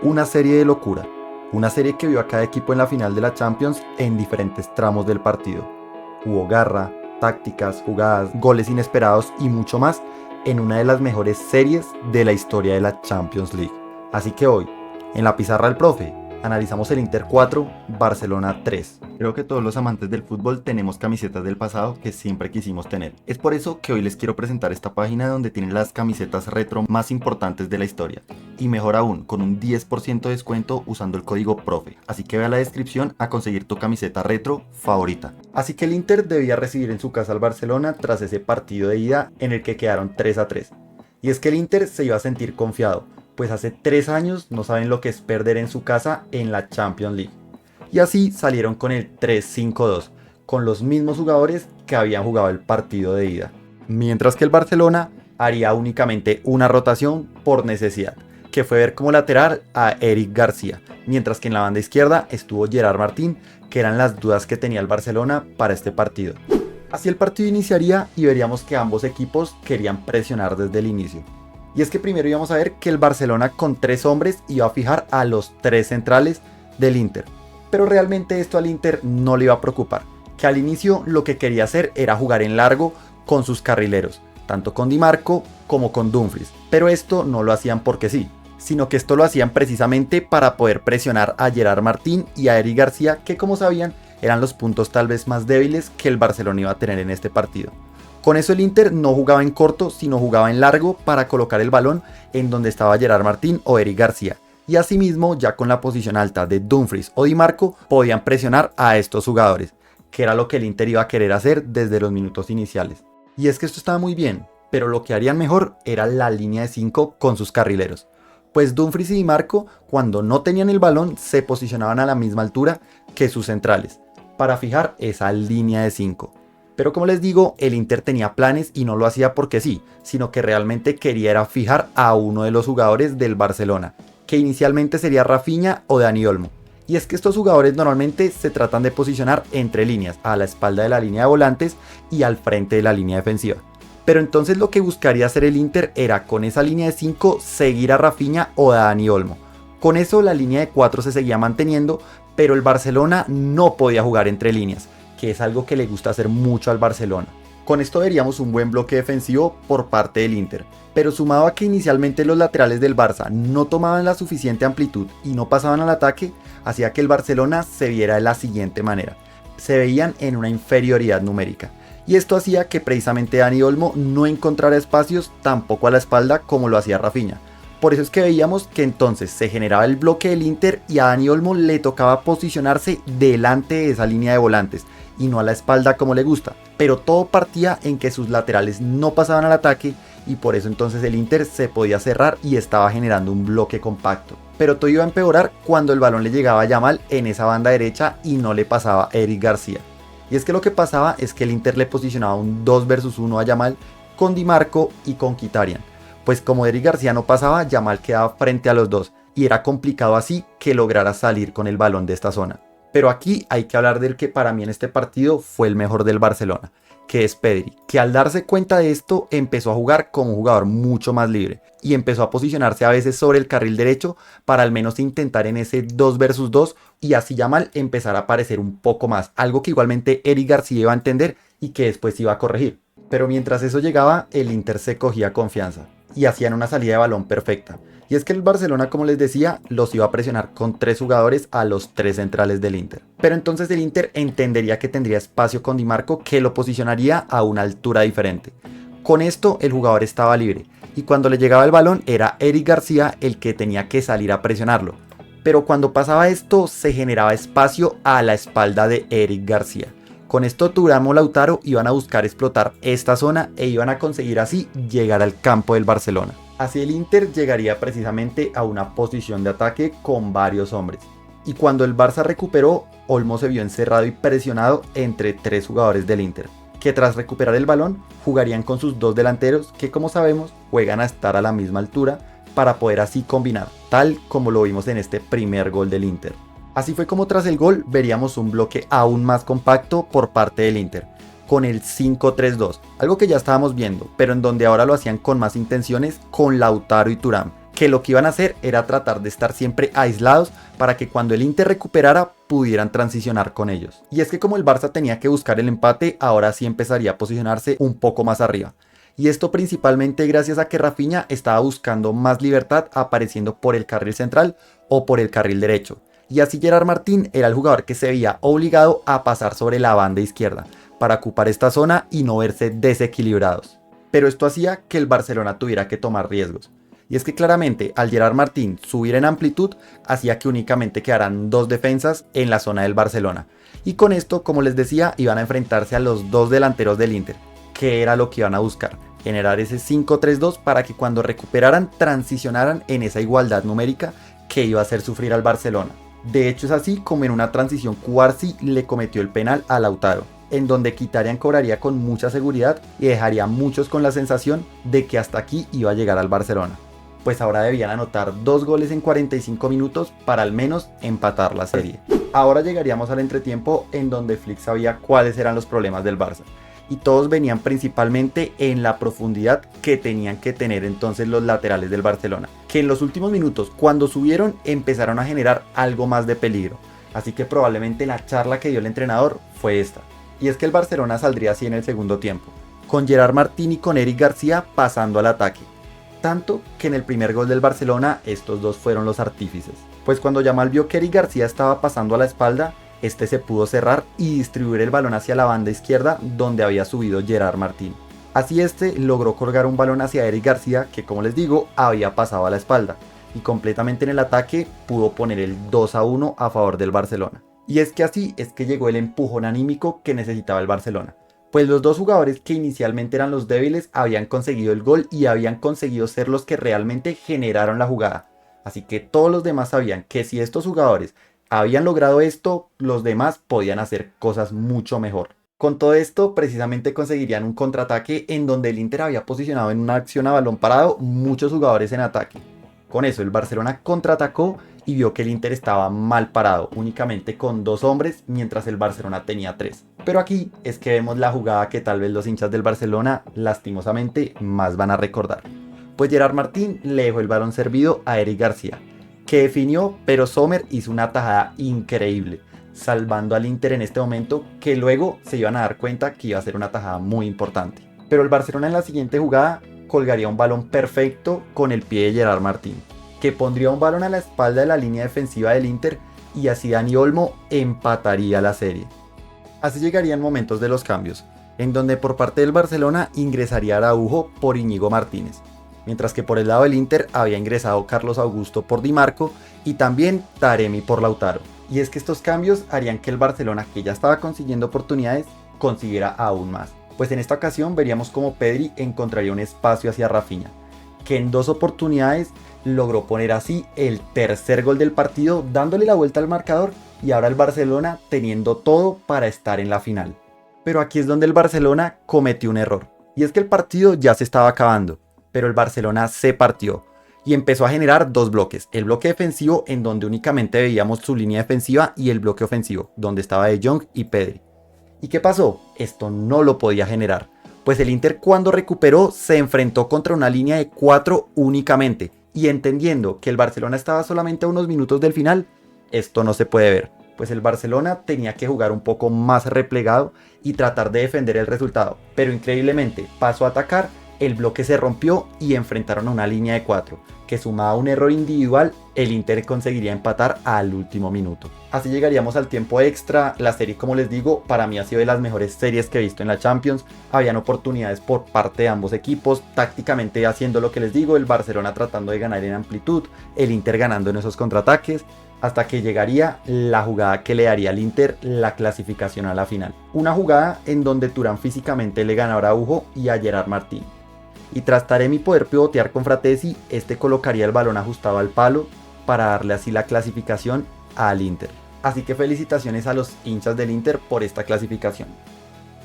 Una serie de locura, una serie que vio a cada equipo en la final de la Champions en diferentes tramos del partido. Hubo garra, tácticas, jugadas, goles inesperados y mucho más en una de las mejores series de la historia de la Champions League. Así que hoy, en la pizarra del profe, analizamos el Inter 4, Barcelona 3. Creo que todos los amantes del fútbol tenemos camisetas del pasado que siempre quisimos tener. Es por eso que hoy les quiero presentar esta página donde tienen las camisetas retro más importantes de la historia. Y mejor aún, con un 10% de descuento usando el código PROFE. Así que ve a la descripción a conseguir tu camiseta retro favorita. Así que el Inter debía recibir en su casa al Barcelona tras ese partido de ida en el que quedaron 3-3. Y es que el Inter se iba a sentir confiado, pues hace 3 años no saben lo que es perder en su casa en la Champions League. Y así salieron con el 3-5-2, con los mismos jugadores que habían jugado el partido de ida. Mientras que el Barcelona haría únicamente una rotación por necesidad, que fue ver como lateral a Eric García, mientras que en la banda izquierda estuvo Gerard Martín, que eran las dudas que tenía el Barcelona para este partido. Así el partido iniciaría y veríamos que ambos equipos querían presionar desde el inicio. Y es que primero íbamos a ver que el Barcelona con 3 hombres iba a fijar a los 3 centrales del Inter. Pero realmente esto al Inter no le iba a preocupar, que al inicio lo que quería hacer era jugar en largo con sus carrileros, tanto con Di Marco como con Dumfries. Pero esto no lo hacían porque sí, sino que esto lo hacían precisamente para poder presionar a Gerard Martín y a Eric García, que como sabían eran los puntos tal vez más débiles que el Barcelona iba a tener en este partido. Con eso el Inter no jugaba en corto, sino jugaba en largo para colocar el balón en donde estaba Gerard Martín o Eric García. Y asimismo, ya con la posición alta de Dumfries o Di Marco, podían presionar a estos jugadores, que era lo que el Inter iba a querer hacer desde los minutos iniciales. Y es que esto estaba muy bien, pero lo que harían mejor era la línea de 5 con sus carrileros. Pues Dumfries y Di Marco, cuando no tenían el balón, se posicionaban a la misma altura que sus centrales, para fijar esa línea de 5. Pero como les digo, el Inter tenía planes y no lo hacía porque sí, sino que realmente quería era fijar a uno de los jugadores del Barcelona, que inicialmente sería Rafinha o Dani Olmo. Y es que estos jugadores normalmente se tratan de posicionar entre líneas, a la espalda de la línea de volantes y al frente de la línea defensiva. Pero entonces lo que buscaría hacer el Inter era con esa línea de 5 seguir a Rafinha o a Dani Olmo. Con eso la línea de 4 se seguía manteniendo, pero el Barcelona no podía jugar entre líneas, que es algo que le gusta hacer mucho al Barcelona. Con esto veríamos un buen bloque defensivo por parte del Inter, pero sumado a que inicialmente los laterales del Barça no tomaban la suficiente amplitud y no pasaban al ataque, hacía que el Barcelona se viera de la siguiente manera: se veían en una inferioridad numérica. Y esto hacía que precisamente Dani Olmo no encontrara espacios tampoco a la espalda como lo hacía Rafinha. Por eso es que veíamos que entonces se generaba el bloque del Inter y a Dani Olmo le tocaba posicionarse delante de esa línea de volantes y no a la espalda como le gusta. Pero todo partía en que sus laterales no pasaban al ataque y por eso entonces el Inter se podía cerrar y estaba generando un bloque compacto. Pero todo iba a empeorar cuando el balón le llegaba a Yamal en esa banda derecha y no le pasaba a Eric García. Y es que lo que pasaba es que el Inter le posicionaba un 2 versus 1 a Yamal con Di Marco y con Mkhitaryan. Pues como Eric García no pasaba, Yamal quedaba frente a los dos y era complicado así que lograra salir con el balón de esta zona. Pero aquí hay que hablar del que para mí en este partido fue el mejor del Barcelona, que es Pedri, que al darse cuenta de esto empezó a jugar como un jugador mucho más libre y empezó a posicionarse a veces sobre el carril derecho para al menos intentar en ese 2 versus 2 y así Yamal empezar a aparecer un poco más, algo que igualmente Eric García iba a entender y que después iba a corregir. Pero mientras eso llegaba, el Inter se cogía confianza y hacían una salida de balón perfecta. Y es que el Barcelona, como les decía, los iba a presionar con 3 jugadores a los 3 centrales del Inter. Pero entonces el Inter entendería que tendría espacio con Di Marco, que lo posicionaría a una altura diferente. Con esto el jugador estaba libre y cuando le llegaba el balón era Eric García el que tenía que salir a presionarlo. Pero cuando pasaba esto se generaba espacio a la espalda de Eric García. Con esto Thuram o Lautaro iban a buscar explotar esta zona e iban a conseguir así llegar al campo del Barcelona. Así el Inter llegaría precisamente a una posición de ataque con varios hombres. Y cuando el Barça recuperó, Olmo se vio encerrado y presionado entre 3 jugadores del Inter, que tras recuperar el balón jugarían con sus 2 delanteros que, como sabemos, juegan a estar a la misma altura para poder así combinar, tal como lo vimos en este primer gol del Inter. Así fue como tras el gol veríamos un bloque aún más compacto por parte del Inter, con el 5-3-2, algo que ya estábamos viendo, pero en donde ahora lo hacían con más intenciones con Lautaro y Thuram, que lo que iban a hacer era tratar de estar siempre aislados para que cuando el Inter recuperara pudieran transicionar con ellos. Y es que como el Barça tenía que buscar el empate, ahora sí empezaría a posicionarse un poco más arriba. Y esto principalmente gracias a que Rafinha estaba buscando más libertad apareciendo por el carril central o por el carril derecho. Y así Gerard Martín era el jugador que se veía obligado a pasar sobre la banda izquierda para ocupar esta zona y no verse desequilibrados. Pero esto hacía que el Barcelona tuviera que tomar riesgos. Y es que claramente al Gerard Martín subir en amplitud hacía que únicamente quedaran dos defensas en la zona del Barcelona. Y con esto, como les decía, iban a enfrentarse a los dos delanteros del Inter, que era lo que iban a buscar, generar ese 5-3-2 para que cuando recuperaran transicionaran en esa igualdad numérica que iba a hacer sufrir al Barcelona. De hecho es así como en una transición Cubarsí le cometió el penal a Lautaro, en donde Mkhitaryan cobraría con mucha seguridad y dejaría a muchos con la sensación de que hasta aquí iba a llegar al Barcelona. Pues ahora debían anotar 2 goles en 45 minutos para al menos empatar la serie. Ahora llegaríamos al entretiempo en donde Flick sabía cuáles eran los problemas del Barça. Y todos venían principalmente en la profundidad que tenían que tener entonces los laterales del Barcelona, que en los últimos minutos cuando subieron empezaron a generar algo más de peligro. Así que probablemente la charla que dio el entrenador fue esta. Y es que el Barcelona saldría así en el segundo tiempo, con Gerard Martín y con Eric García pasando al ataque. Tanto que en el primer gol del Barcelona estos dos fueron los artífices. Pues cuando Yamal vio que Eric García estaba pasando a la espalda, este se pudo cerrar y distribuir el balón hacia la banda izquierda donde había subido Gerard Martín. Así este logró colgar un balón hacia Eric García que, como les digo, había pasado a la espalda y completamente en el ataque pudo poner el 2-1 a favor del Barcelona. Y es que así es que llegó el empujón anímico que necesitaba el Barcelona. Pues los dos jugadores que inicialmente eran los débiles habían conseguido el gol y habían conseguido ser los que realmente generaron la jugada. Así que todos los demás sabían que si estos jugadores habían logrado esto, los demás podían hacer cosas mucho mejor. Con todo esto, precisamente conseguirían un contraataque en donde el Inter había posicionado en una acción a balón parado muchos jugadores en ataque. Con eso el Barcelona contraatacó y vio que el Inter estaba mal parado, únicamente con 2 hombres, mientras el Barcelona tenía 3. Pero aquí es que vemos la jugada que tal vez los hinchas del Barcelona, lastimosamente, más van a recordar. Pues Gerard Martín le dejó el balón servido a Eric García, que definió, pero Sommer hizo una tajada increíble, salvando al Inter en este momento, que luego se iban a dar cuenta que iba a ser una tajada muy importante. Pero el Barcelona en la siguiente jugada colgaría un balón perfecto con el pie de Gerard Martín, que pondría un balón a la espalda de la línea defensiva del Inter y así Dani Olmo empataría la serie. Así llegarían momentos de los cambios, en donde por parte del Barcelona ingresaría Araujo por Íñigo Martínez, mientras que por el lado del Inter había ingresado Carlos Augusto por Di Marco y también Taremi por Lautaro. Y es que estos cambios harían que el Barcelona, que ya estaba consiguiendo oportunidades, consiguiera aún más. Pues en esta ocasión veríamos como Pedri encontraría un espacio hacia Rafinha, que en 2 oportunidades logró poner así el tercer gol del partido, dándole la vuelta al marcador y ahora el Barcelona teniendo todo para estar en la final. Pero aquí es donde el Barcelona cometió un error, y es que el partido ya se estaba acabando, pero el Barcelona se partió y empezó a generar 2 bloques, el bloque defensivo en donde únicamente veíamos su línea defensiva y el bloque ofensivo, donde estaba De Jong y Pedri. ¿Y qué pasó? Esto no lo podía generar, pues el Inter cuando recuperó se enfrentó contra una línea de 4 únicamente, y entendiendo que el Barcelona estaba solamente a unos minutos del final, esto no se puede ver, pues el Barcelona tenía que jugar un poco más replegado y tratar de defender el resultado, pero increíblemente pasó a atacar, el bloque se rompió y enfrentaron a una línea de 4, que sumado a un error individual, el Inter conseguiría empatar al último minuto. Así llegaríamos al tiempo extra. La serie, como les digo, para mí ha sido de las mejores series que he visto en la Champions. Habían oportunidades por parte de ambos equipos, tácticamente haciendo lo que les digo, el Barcelona tratando de ganar en amplitud, el Inter ganando en esos contraataques, hasta que llegaría la jugada que le daría al Inter la clasificación a la final. Una jugada en donde Thuram físicamente le gana a Araujo y a Gerard Martín. Y tras Taremi poder pivotear con Fratesi, este colocaría el balón ajustado al palo para darle así la clasificación al Inter. Así que felicitaciones a los hinchas del Inter por esta clasificación.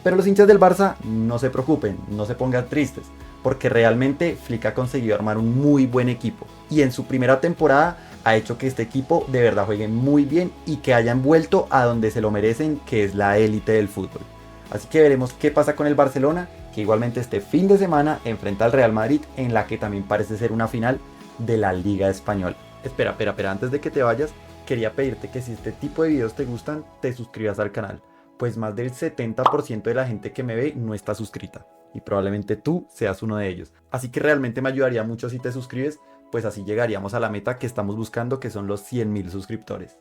Pero los hinchas del Barça no se preocupen, no se pongan tristes, porque realmente Flick ha conseguido armar un muy buen equipo. Y en su primera temporada ha hecho que este equipo de verdad juegue muy bien y que hayan vuelto a donde se lo merecen, que es la élite del fútbol. Así que veremos qué pasa con el Barcelona, que igualmente este fin de semana enfrenta al Real Madrid, en la que también parece ser una final de la Liga Española. Espera, antes de que te vayas, quería pedirte que si este tipo de videos te gustan, te suscribas al canal, pues más del 70% de la gente que me ve no está suscrita y probablemente tú seas uno de ellos. Así que realmente me ayudaría mucho si te suscribes, pues así llegaríamos a la meta que estamos buscando, que son los 100.000 suscriptores.